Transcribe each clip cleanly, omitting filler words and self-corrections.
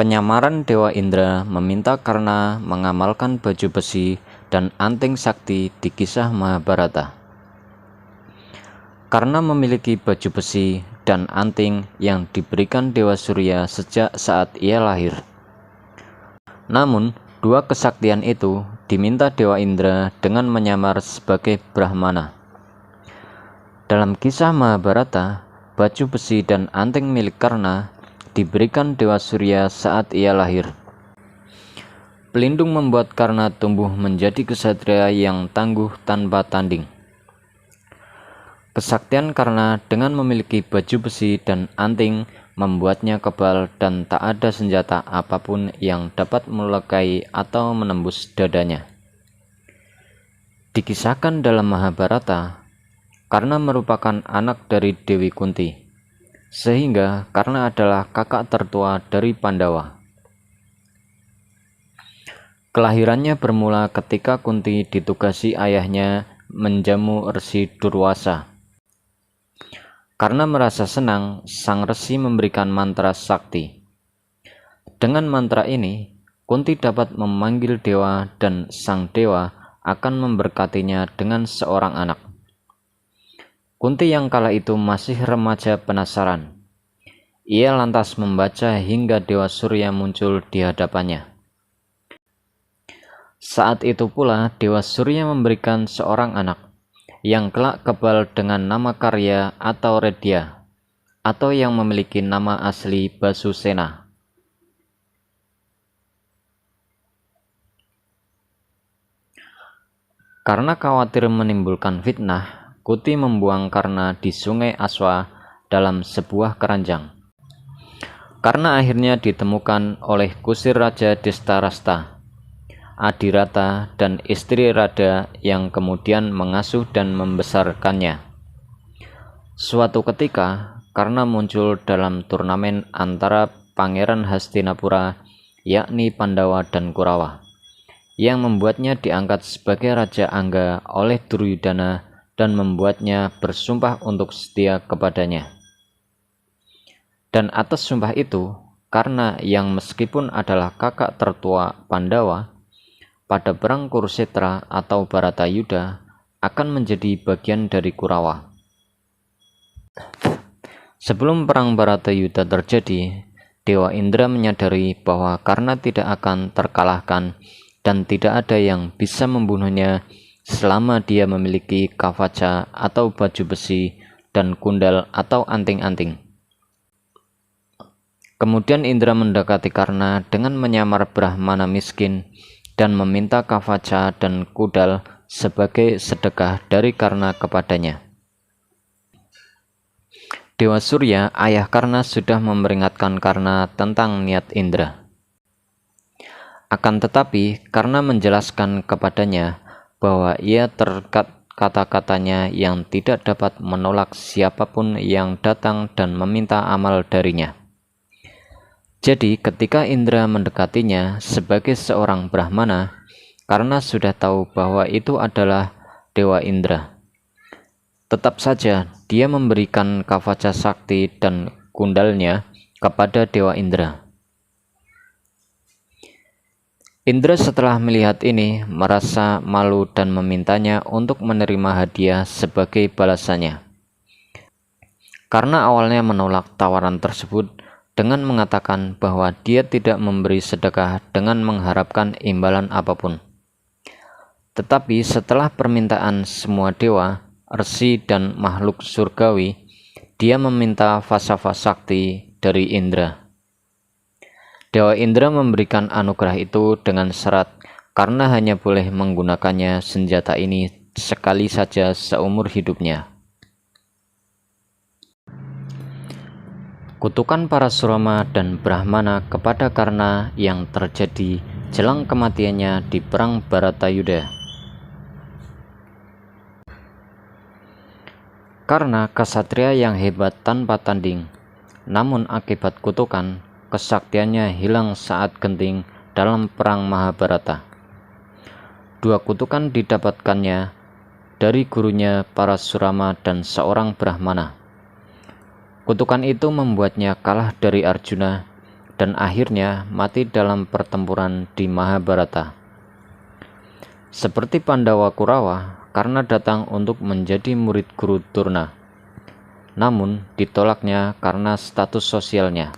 Penyamaran Dewa Indra meminta Karna mengamalkan baju besi dan anting sakti di kisah Mahabharata. Karna memiliki baju besi dan anting yang diberikan Dewa Surya sejak saat ia lahir. Namun, dua kesaktian itu diminta Dewa Indra dengan menyamar sebagai Brahmana. Dalam kisah Mahabharata, baju besi dan anting milik Karna diberikan Dewa Surya saat ia lahir. Pelindung membuat Karna tumbuh menjadi ksatria yang tangguh tanpa tanding. Kesaktian Karna dengan memiliki baju besi dan anting membuatnya kebal dan tak ada senjata apapun yang dapat melukai atau menembus dadanya. Dikisahkan dalam Mahabharata, Karna merupakan anak dari Dewi Kunti, sehingga Karna adalah kakak tertua dari Pandawa. Kelahirannya bermula ketika Kunti ditugasi ayahnya menjamu Resi Durwasa. Karna merasa senang, sang resi memberikan mantra sakti. Dengan mantra ini, Kunti dapat memanggil dewa dan sang dewa akan memberkatinya dengan seorang anak. Kunti yang kala itu masih remaja penasaran. Ia lantas membaca hingga Dewa Surya muncul di hadapannya. Saat itu pula Dewa Surya memberikan seorang anak yang kelak kebal dengan nama Karya atau Redya, atau yang memiliki nama asli Basusena. Karena khawatir menimbulkan fitnah, Kunti membuang Karna di Sungai Aswa dalam sebuah keranjang. Karna akhirnya ditemukan oleh kusir Raja Destarasta, Adirata, dan istri Rada yang kemudian mengasuh dan membesarkannya. Suatu ketika, Karna muncul dalam turnamen antara Pangeran Hastinapura, yakni Pandawa dan Kurawa, yang membuatnya diangkat sebagai Raja Angga oleh Duryudana dan membuatnya bersumpah untuk setia kepadanya. Dan atas sumpah itu, Karna yang meskipun adalah kakak tertua Pandawa, pada perang Kurusetra atau Baratayuda akan menjadi bagian dari Kurawa. Sebelum perang Baratayuda terjadi, Dewa Indra menyadari bahwa Karna tidak akan terkalahkan dan tidak ada yang bisa membunuhnya selama dia memiliki kavaca atau baju besi dan kundal atau anting-anting. Kemudian Indra mendekati Karna dengan menyamar Brahmana miskin dan meminta kavaca dan kudal sebagai sedekah dari Karna kepadanya. Dewa Surya, ayah Karna, sudah memperingatkan Karna tentang niat Indra. Akan tetapi, Karna menjelaskan kepadanya bahwa ia terikat kata-katanya yang tidak dapat menolak siapapun yang datang dan meminta amal darinya. Jadi ketika Indra mendekatinya sebagai seorang Brahmana, Karna sudah tahu bahwa itu adalah Dewa Indra. Tetap saja dia memberikan kavaca sakti dan kundalnya kepada Dewa Indra. Indra setelah melihat ini merasa malu dan memintanya untuk menerima hadiah sebagai balasannya. Karna awalnya menolak tawaran tersebut dengan mengatakan bahwa dia tidak memberi sedekah dengan mengharapkan imbalan apapun. Tetapi setelah permintaan semua dewa, resi, dan makhluk surgawi, dia meminta Vasava Sakti dari Indra. Dewa Indra memberikan anugerah itu dengan syarat Karna hanya boleh menggunakannya senjata ini sekali saja seumur hidupnya. Kutukan Parasurama dan Brahmana kepada Karna yang terjadi jelang kematiannya di perang Baratayuda. Karna ksatria yang hebat tanpa tanding, namun akibat kutukan, kesaktiannya hilang saat genting dalam perang Mahabharata. Dua kutukan didapatkannya dari gurunya Parasurama dan seorang Brahmana. Kutukan itu membuatnya kalah dari Arjuna dan akhirnya mati dalam pertempuran di Mahabharata. Seperti Pandawa Kurawa, Karna datang untuk menjadi murid Guru Durna, namun ditolaknya karena status sosialnya.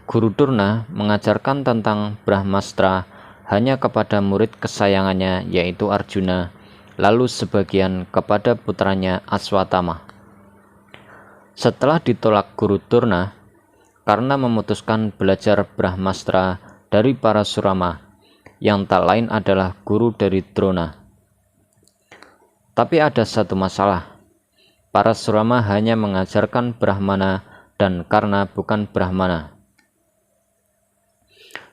Guru Durna mengajarkan tentang Brahmastra hanya kepada murid kesayangannya yaitu Arjuna, lalu sebagian kepada putranya Aswatthama. Setelah ditolak Guru Durna, Karna memutuskan belajar Brahmastra dari Parasurama, yang tak lain adalah guru dari Drona. Tapi ada satu masalah, Parasurama hanya mengajarkan Brahmana dan Karna bukan Brahmana.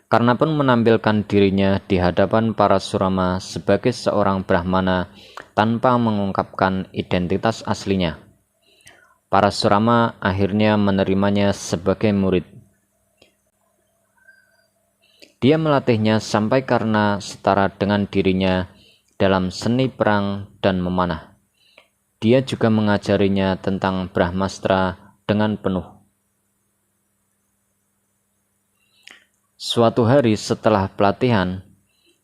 Karna pun menampilkan dirinya di hadapan Parasurama sebagai seorang Brahmana tanpa mengungkapkan identitas aslinya. Parasurama akhirnya menerimanya sebagai murid. Dia melatihnya sampai Karna setara dengan dirinya dalam seni perang dan memanah. Dia juga mengajarinya tentang Brahmastra dengan penuh. Suatu hari setelah pelatihan,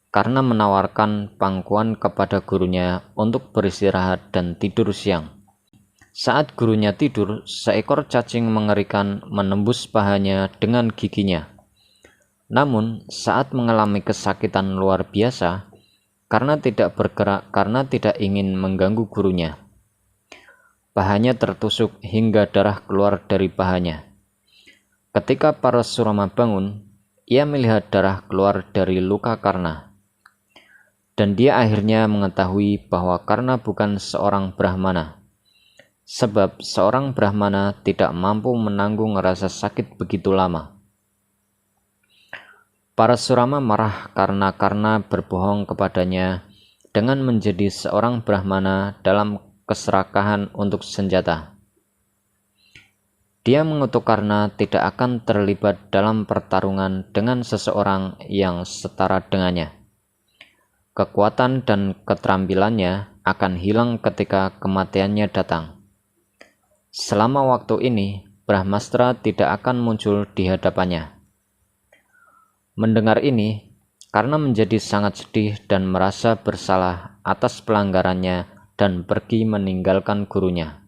Karna menawarkan pangkuan kepada gurunya untuk beristirahat dan tidur siang. Saat gurunya tidur, seekor cacing mengerikan menembus pahanya dengan giginya. Namun, saat mengalami kesakitan luar biasa, Karna tidak bergerak karena tidak ingin mengganggu gurunya. Pahanya tertusuk hingga darah keluar dari pahanya. Ketika Parasurama bangun, ia melihat darah keluar dari luka Karna. Dan dia akhirnya mengetahui bahwa Karna bukan seorang Brahmana. Sebab seorang Brahmana tidak mampu menanggung rasa sakit begitu lama. Parasurama marah karena Karna berbohong kepadanya dengan menjadi seorang Brahmana dalam keserakahan untuk senjata. Dia mengutuk Karna tidak akan terlibat dalam pertarungan dengan seseorang yang setara dengannya. Kekuatan dan keterampilannya akan hilang ketika kematiannya datang. Selama waktu ini, Brahmastra tidak akan muncul di hadapannya. Mendengar ini, Karna menjadi sangat sedih dan merasa bersalah atas pelanggarannya dan pergi meninggalkan gurunya.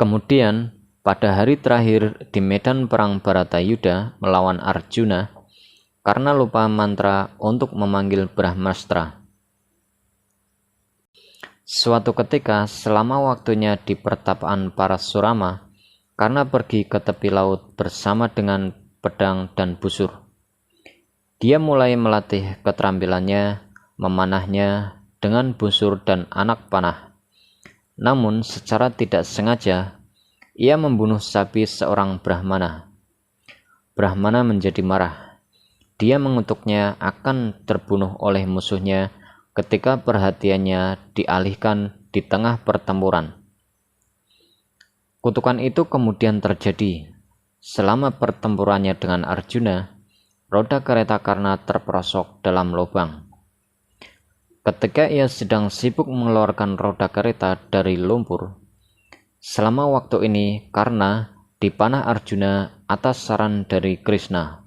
Kemudian, pada hari terakhir di medan perang Bharatayuddha melawan Arjuna, Karna lupa mantra untuk memanggil Brahmastra. Suatu ketika, selama waktunya di pertapaan Parasurama, Karna pergi ke tepi laut bersama dengan pedang dan busur. Dia mulai melatih keterampilannya, memanahnya dengan busur dan anak panah. Namun secara tidak sengaja, ia membunuh sapi seorang Brahmana. Brahmana menjadi marah. Dia mengutuknya akan terbunuh oleh musuhnya ketika perhatiannya dialihkan di tengah pertempuran. Kutukan itu kemudian terjadi. Selama pertempurannya dengan Arjuna, roda kereta Karna terperosok dalam lubang. Ketika ia sedang sibuk mengeluarkan roda kereta dari lumpur, selama waktu ini Karna dipanah Arjuna atas saran dari Krishna.